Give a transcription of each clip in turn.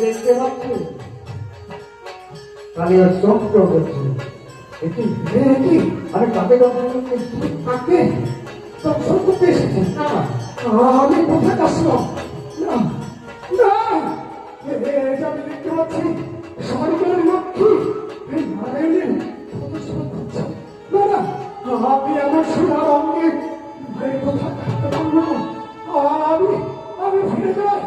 দেখতে পাচ্ছি কালিয়া চক্র করছে। এটি আরে কাকে কাকে দর্শন করতে এসেছেন? না আমি কোথায় আসলাম? না না, আমি দেখতে পাচ্ছি সরকারের লক্ষ্মী নারায়ণের না না, আমি আমার সোনার অঙ্গে কোথায় থাকতে পারবো না। আমি আমি ফিরে যাই।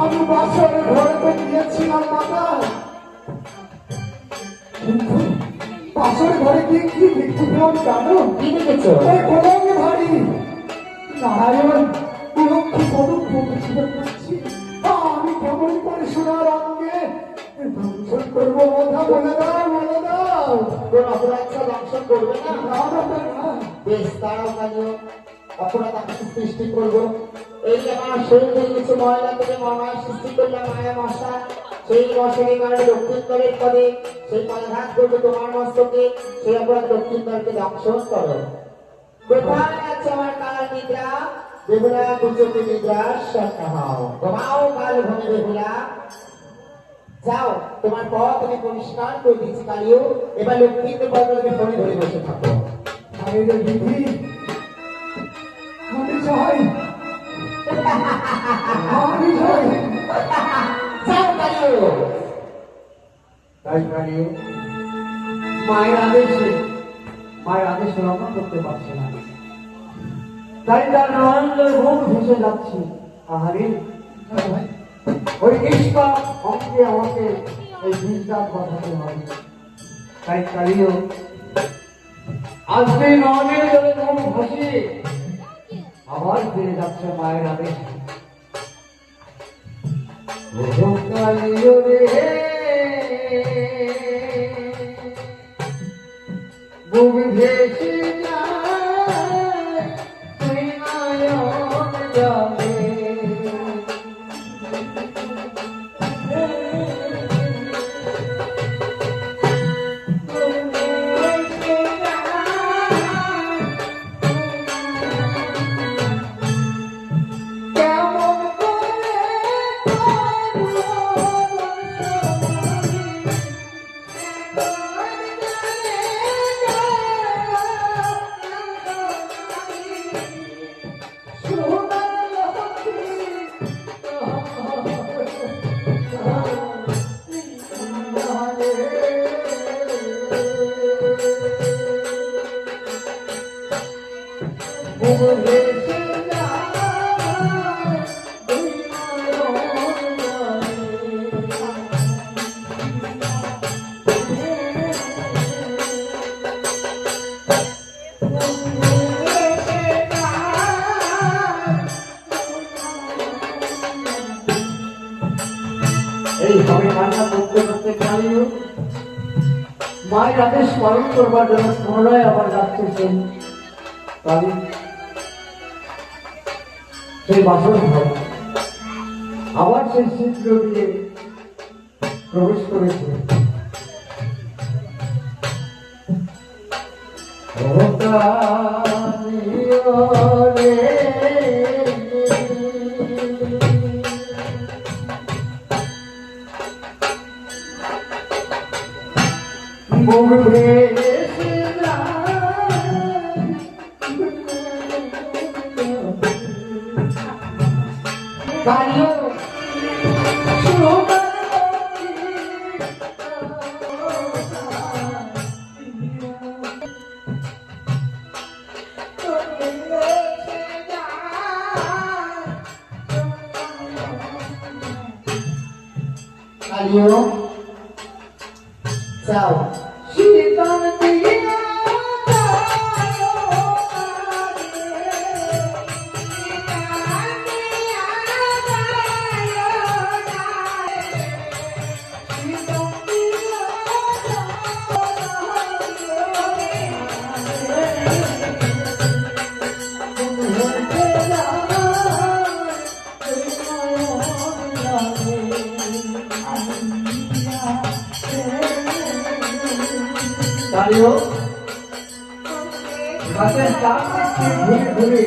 আমি বাসরের ঘরে তো গিয়েছিলাম মাতা, কিন্তু বাসরের ঘরে গিয়ে কি দেখতে পেলাম জানো? কি দেখেছো? ওই কোলঙ্গে ভারী নারায়ণ লক্ষ্মী পদক করছি। আমি কেমন করে সোনার অঙ্গে দংশন করবো? কথা বলে দাও, বলে দাও। কোন অপরাধ দংশন করবে না? বেশ, তারাও কাজও অপরাধ আমি সৃষ্টি করবো। এই আমার শরীর থেকে কিছু ময়লা থেকে মায়া সৃষ্টি করলাম, মায়া মশা। সেই মশারি কারণে দক্ষিণদ্বারের পদে সেই পদাঘাত করবে তোমার মস্তকে। সেই অপরাধ দক্ষিণদ্বারকে দংশন করো। কোথায় আছে আমার কাল নিদ্রা? বেহুলা কুচকে নিদ্রা সন্ধ্যা হও, ঘুমাও কাল ঘুমে বেহুলা। যাও, তোমার পথ আমি পরিষ্কার করে দিচ্ছি কালিও। এবার লক্ষ্মীদের পদকে ফোনে ধরে বসে থাকো। আমি বিধি আমি চাই, আমি চাই। যাও কালিও। তাই কালিও মায়ের আদেশ রক্ষা করতে পারছে না, তাই তার নয়নের ঘুম ভেসে যাচ্ছি। আহারে ওই নিষ্পাপ অঙ্কে আমাকে এই বিশ্বাস বাঁধাতে হবে। তাই কালিও আজকে নয়নের জলে ঘুম ভাসিয়ে আবার ফিরে যাচ্ছে মায়ের আদেশ। কালিও রে বুক ভেসে যায় তুই নয়ন জলে। এইভাবে কান্না করতে করতে কালিও মায়ের আদেশ পালন করবার জন্য পুনরায় আবার যাচ্ছে সেই বাসন ঘরে। আবার সেই ছিদ্র দিয়ে প্রবেশ করেছে। কালিও যাও শীতল দিয়া কালিও গাছের চারদিকে ঘুরে ঘুরে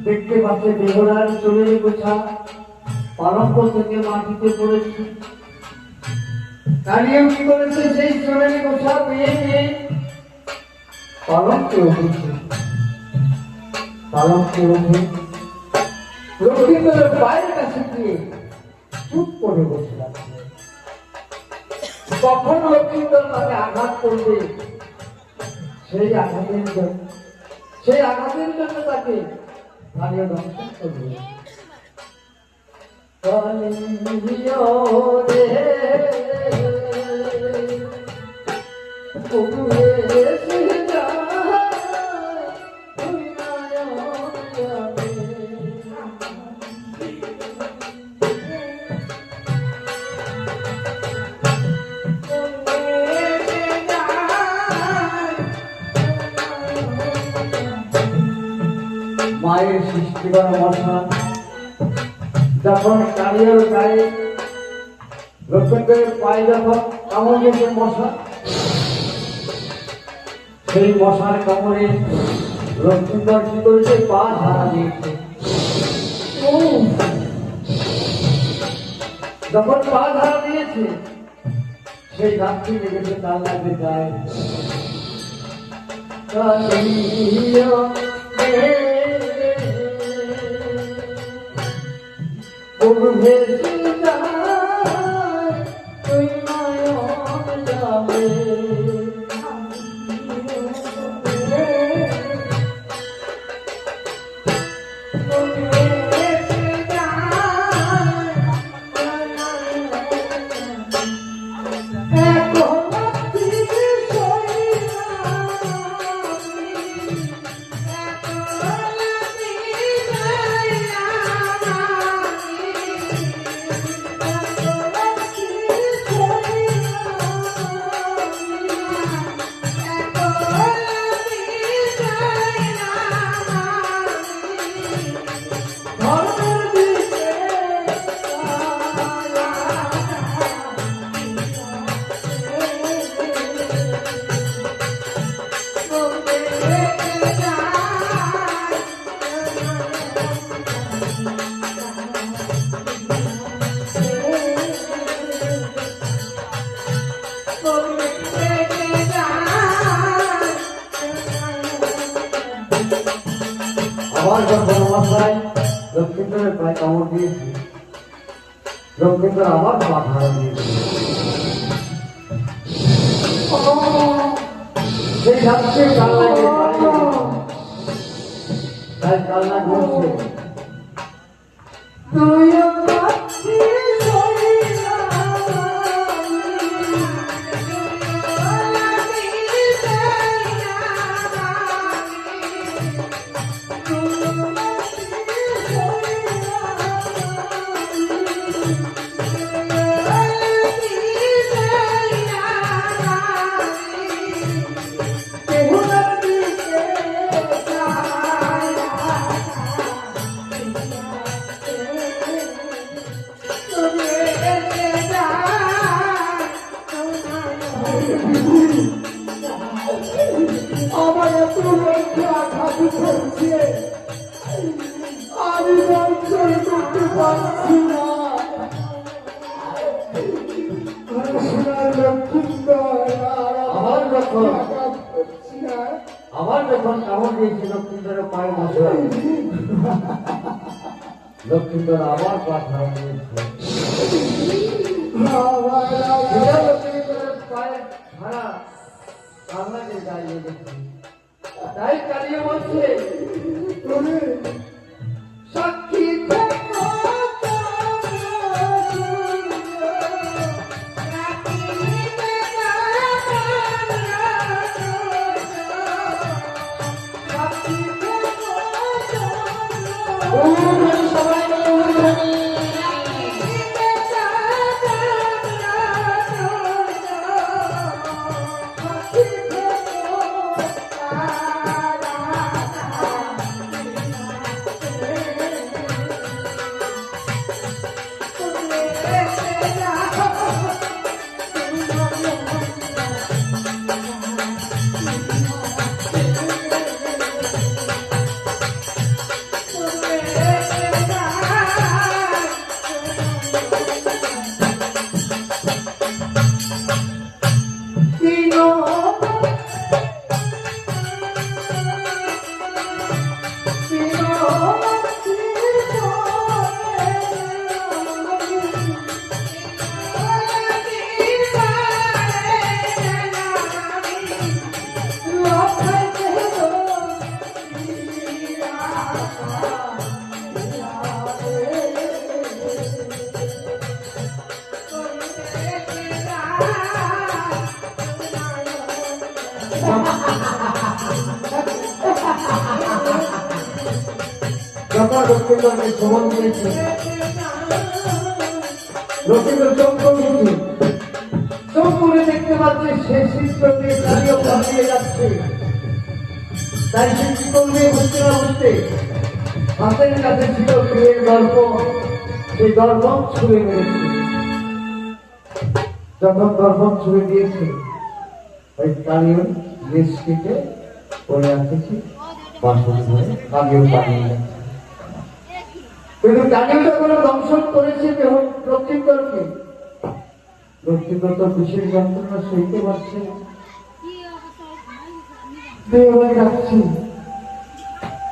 দেখতে পাচ্ছে দেবরার চুলের গোছা পালঙ্ক থেকে মাটিতে পড়েছে। কালিও কি করেছে, সেই চুলের গোছা পেয়ে নিয়ে পালঙ্কে উঠেছে। পালঙ্কে উঠে লক্ষ্মীন্দরের পায়ের কাছে গিয়ে চুপ করে বসে আছে। কখন লক্ষ্মীন্দর তাকে আঘাত করবে, সেই আঘাতের জন্য তাকে কালিও দংশন করবে। কালিও রে মায়ের সৃষ্টি করা মশা যখন কালিয়ার গায়ে লক্ষ্মীন্দরের পায়ে যখন কামড় দিয়েছে মশা, সেই মশার কামড়ে লক্ষ্মীন্দর কি করেছে, পা ধারা দিয়েছে। যখন পা ধারা দিয়েছে সেই রাত্রি লেগেছে তার লাগে যায়। আবার যখন মশাই লক্ষ্মীন্দরের প্রায় কামড় দিয়েছে, লক্ষ্মীন্দর আবার পা ধারা দিয়েছে। সেই রাত্রে কাল্লাকে তাই কাল্লা ঘুরছে। আমার এত লক্ষ্যে আঘাত করছে, আমি সহ্য করতে পারছি না। আবার যখন কামড় দিয়েছে লক্ষ্মীন্দরের পায়ে মশা, লক্ষ্মীন্দর আবার পা ধারা দিয়েছে। লক্ষ্মীন্দরের পায়ে ধারা কাল্লাকে গায়ে লেগেছে। তাই কালিয়ে বলছে, সাক্ষী সবাই মিলে যখন লক্ষ্মীকে ভ্রমণ করেছে লক্ষ্মীকে চোখ করেছে চোখ করে দেখতে পাচ্ছে সে শীতকে দাঁড়িয়ে পালিয়ে যাচ্ছে তাই সে কি করবে বুঝতে না বুঝতে হাতের কাছে ছিল প্রিয়ের গল্প সেই গল্প ছুঁড়ে মেরেছে যখন গল্প ছুঁড়ে দিয়েছে ওই কালিও লেজ কেটে পড়ে আসতেছে বাসন ধরে আগেও পালিয়ে যাচ্ছে কিন্তু ডানিটা কোনো দংশন করেছে কেউ লক্ষ্মীকরকে লক্ষ্মীকর তো বিশেষ যন্ত্রণা সইতে পারছে বেহুলা ডাকছি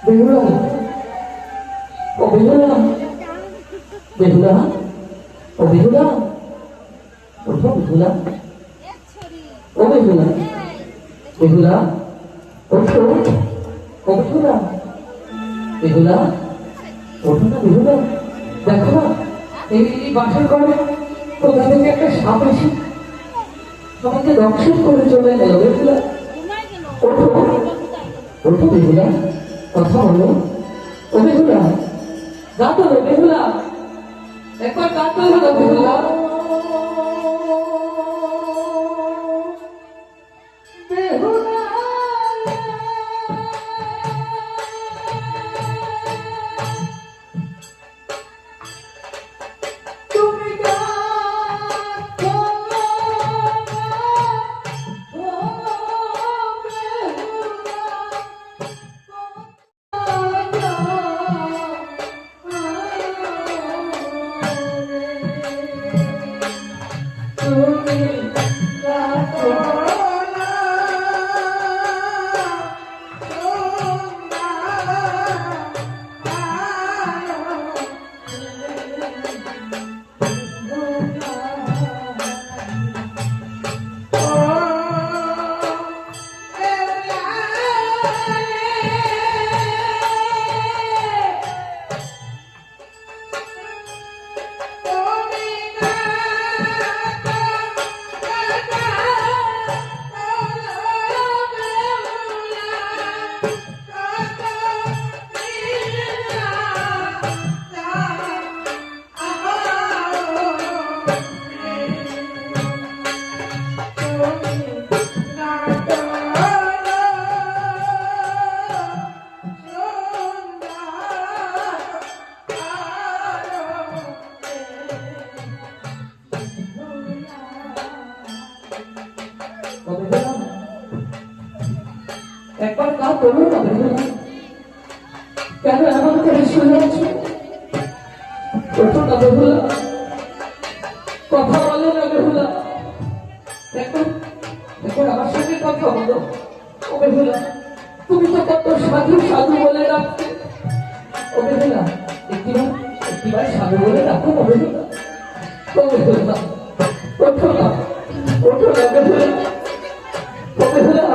বেহুলা ও বেহুলা বেহুলা ও বেহুলা ওঠো বেহুলা ও বেহুলা বেহুলা ওঠো ও বেহুলা বেহুলা ওঠো না বেহুলা দেখো না এই বাসর ঘরে কোথা থেকে একটা সাপ এসে তোমাকে দংশন করে চলে গেল বেহুলা ওঠো ওঠো বেহুলা কথা বলো ও বেহুলা গা তো বেহুলা একবার গা তো বেহুলা একবার কা করো না কেন এমন করে শুনে যাচ্ছ ওঠো না বেহুলা কথা বলো না বেহুলা এখন এখন আমার সঙ্গে কথা বলো ও বেহুলা তুমি তো কত সাধু সাধু বলে ডাকতে ও বেহুলা একটিবার সাধু বলে ডাকো ও বেহুলা ও বেহুলা ওঠো না বেহুলা ও বেহুলা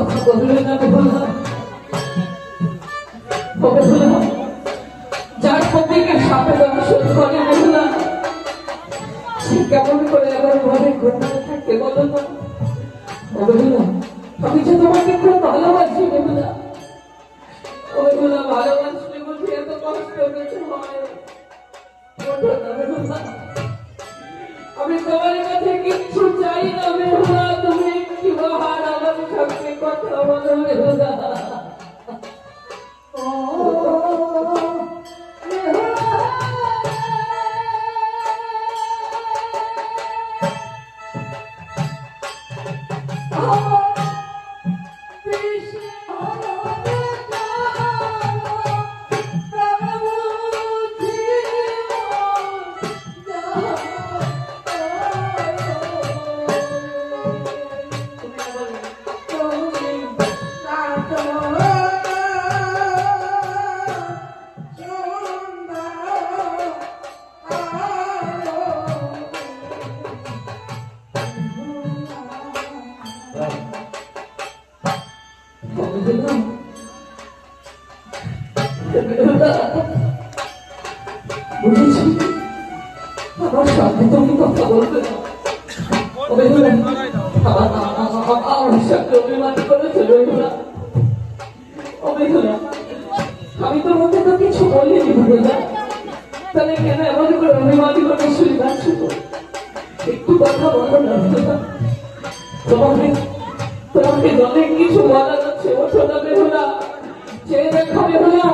কথা বলবে না বেহুলা, ও বেহুলা, যার প্রতিকে সাপে দংশন করে বেহুলা, সে কেমন করে আবার ঘরে ঘুরতে থাকে বলো না? ও বেহুলা, আমি যে তোমাকে খুব ভালোবাসি বেহুলা, ও বেহুলা, ভালোবাসলে বুঝি এত কষ্ট পেতে হয়? ওঠো না বেহুলা, আমি তোমার কাছে কিচ্ছু চাই না বেহুলা, তুমি একটু বাহার আমার সঙ্গে কথা বলো বেহুলা। বুঝেছি, আমার সাথে তুমি কথা বলবে না। আমার সাথে অভিমান করেছে বেহুলা। আমি তোমাকে তো কিছু বলিনি বেহুলা, তাহলে কেন এমন করে অভিমান করে শুনে যাচ্ছ? একটু কথা বলো না বেহুলা, তোমাকে তোমাকে অনেক কিছু বলা যাচ্ছে। ওঠো না বেহুলা, চেয়ে দেখো বেহুলা,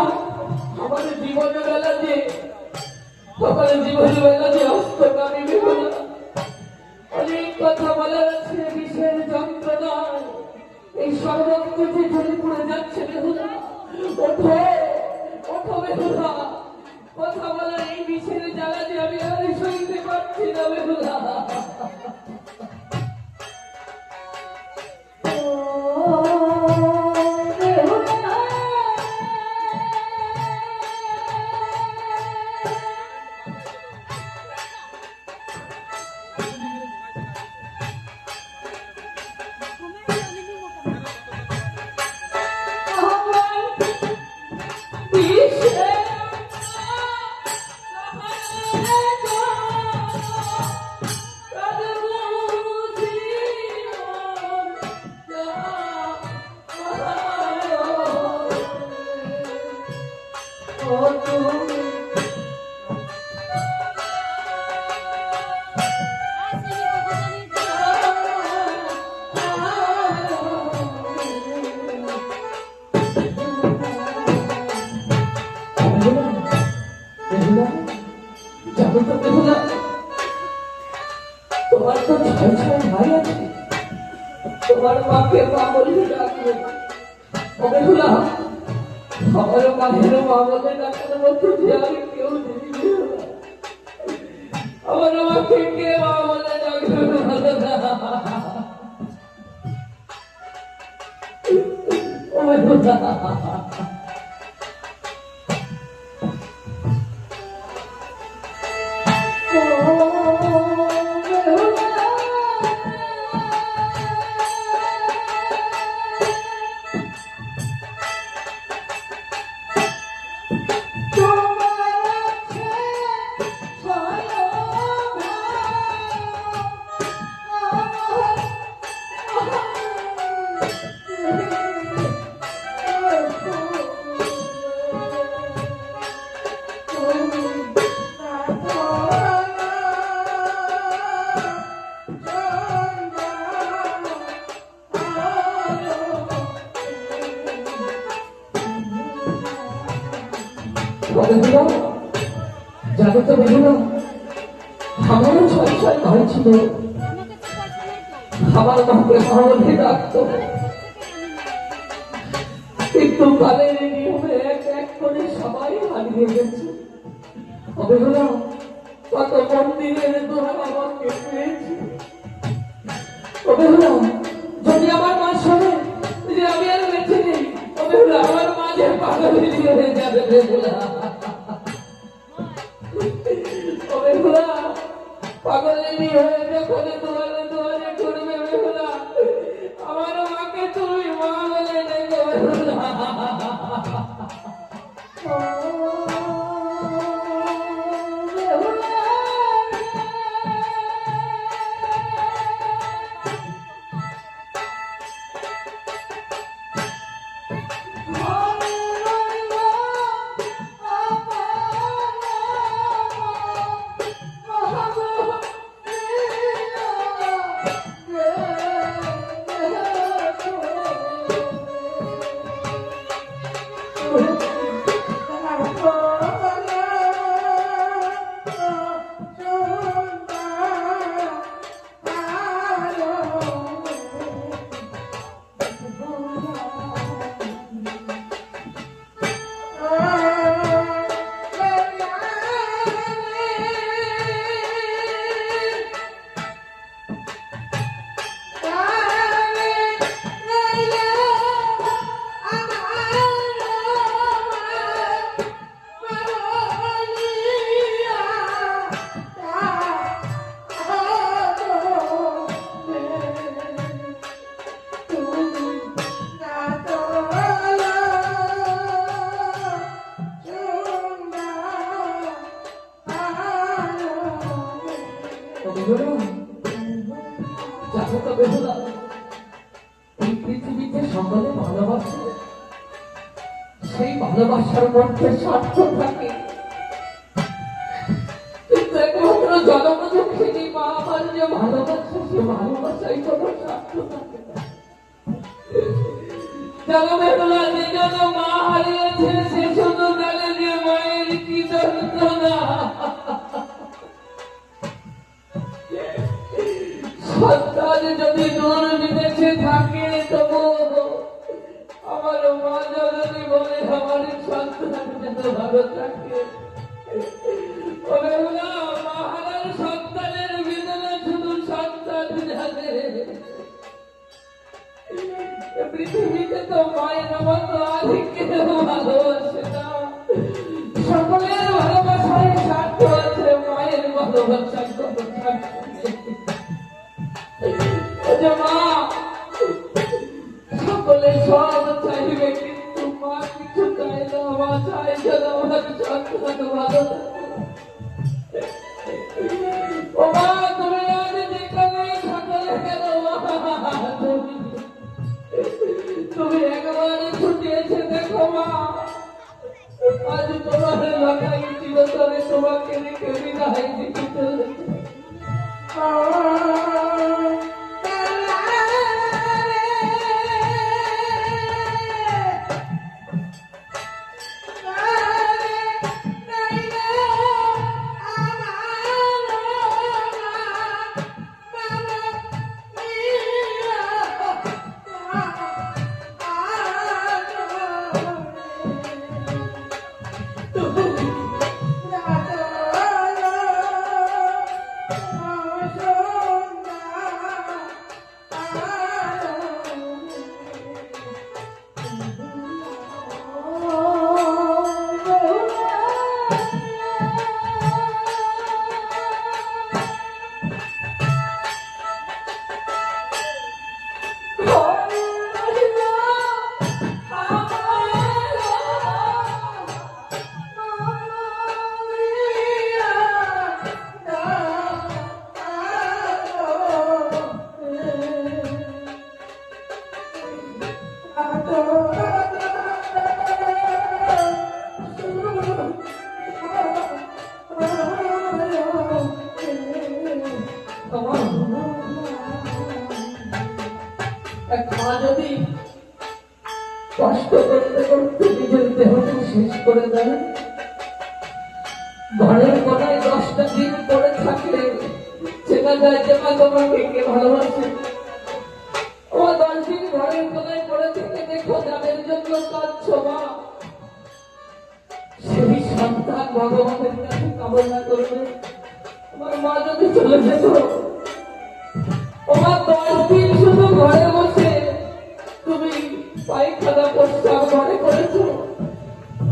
আমাদের জীবনের বেলা যে সকালের জীবনের বেলা যে অস্তগামী বেহুলা, অনেক কথা বলা যাচ্ছে। বিষের যন্ত্রণায় এই সর্বত্র যে ঝরে পড়ে যাচ্ছে বেহুলা, ওঠো ওঠো বেহুলা, কথা বলার এই বিষের জ্বালা যে আমি আর সইতে পারছি না বেহুলা। তোমার তো ছয় ছয় ভাই আছে, তোমার মাকে মা বলে ডাকবে। বেহুলা, আমার মায়ের মা বলে ডাকার মতো যে আমি কেউ দেখি, আমার মাকে কে মা বলে ডাকবে বেহুলা। জানো তো বেহুলা, আমারও ছয় ছয় ভাই ছিল, আমার মাকে মা বলে ডাকতো, কিন্তু কালের নিয়মে এক এক করে সবাই হারিয়ে গেছে। বেহুলা, কত মন্দিরের দোহার আমাকে পেয়েছি। বেহুলা, যদি আমার মা শোনে যে আমি আর বেঁচে নেই, বেহুলা, আমার মাঝে পাগল হয়ে যাবে বেহুলা। পাগলেরই হয়ে যখন দুয়ারে দুয়ারে ঘুরবে বেহুলা, আমার মাকে তুমি মা জানো তো বেহুলা, এই পৃথিবীতে সকলে ভালোবাসে, সেই ভালোবাসার মধ্যে স্বার্থ থাকে, কিন্তু একমাত্র জনমদুঃখিনী মা আমার যে ভালোবাসা, সে ভালোবাসায় কোনো স্বার্থ থাকে না। জানো বেহুলা, যে জন মা হারিয়েছে সে শুধু জানে যে মায়ের কি যন্ত্রণা। সন্তান যদি দূর বিদেশে থাকে তবু আমার মা জননী বলে আমার সন্তান যেন ভালো থাকে। মহারাজ সন্তানের বেদনা শুধু সন্তান জানে। পৃথিবীতে তো মায়ের মতো আর কেউ ভালোবাসে না। সকলের ভালোবাসায় স্বার্থ আছে, মায়ের ভালোবাসার কোনো স্বার্থ নেই। মা সকলে সব চাইবে, কিন্তু মা কিছু চায় না। মা চায় যেন আমার সন্তান ভালো থাকে। ও মা, তুমি আজ যেখানে থাকো না কেন, তুমি একবার ছুটে এসে দেখো মা, আজ তোমার লাগাই চিরতরে তোমাকে রেখে বিদায় দিতে চলেছে। যদি কষ্ট করতে করতে নিজের দেহকে শেষ করে দেয়, ঘরের কোনায় 10টা দিন পড়ে থাকলে চেনা যায় যে মা তোমাকে কে ভালোবাসে। ও 10 দিন ঘরের কোনায় পড়ে থেকে দেখো যাদের জন্য কাঁদছো মা, সেই সন্তান ভগবানের কাছে কামনা করবে। আমার মা যদি চলে যেত, তোমার 10 দিন শুধু ঘরে বসে তুমি পায়খানা প্রস্তাব মনে করেছো।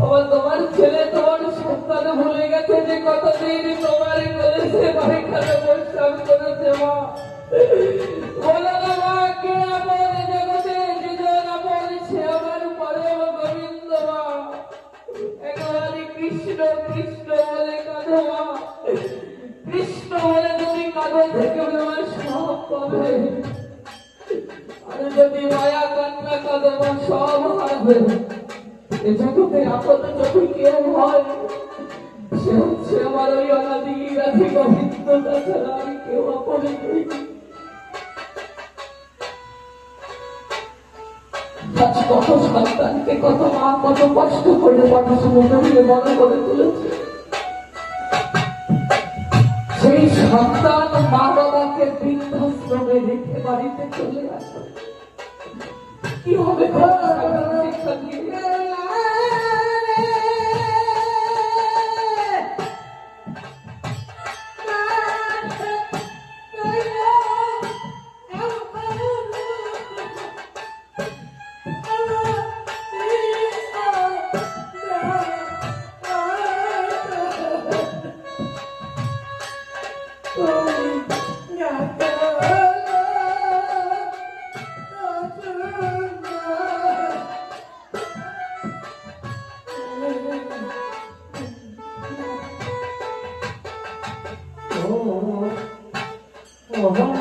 আবার তোমার ছেলে তোমার সন্তান ভুলে গেছে যে কতদিন তোমার করেছে পায়খানা প্রস্তাব করেছে। মা বলো না মা, কে আমার জগতে দুজন আমার সে আমার পরম গোবিন্দ। মা একেবারে কৃষ্ণ কৃষ্ণ বলে কাঁদো মা, কৃষ্ণ বলে তুমি কাঁদো থেকে আমার সব পাবে। আর যদি মায়া কান্না কাঁদো মা, সব হারবে। এ জগতে আপদ যদি কেউ হয়, সে হচ্ছে আমার ওই অনাদি রাধি গোবিন্দ, তাছাড়া আমি কেউ আপদ নেই। আজ কত সন্তানকে কত মা কত কষ্ট করে পড়াশোনা করিয়ে বড় করে তুলেছে, সেই সন্তান মা বাবাকে বৃদ্ধাশ্রমে রেখে বাড়িতে চলে আসে। কি হবে শিক্ষা দিয়ে? Oh,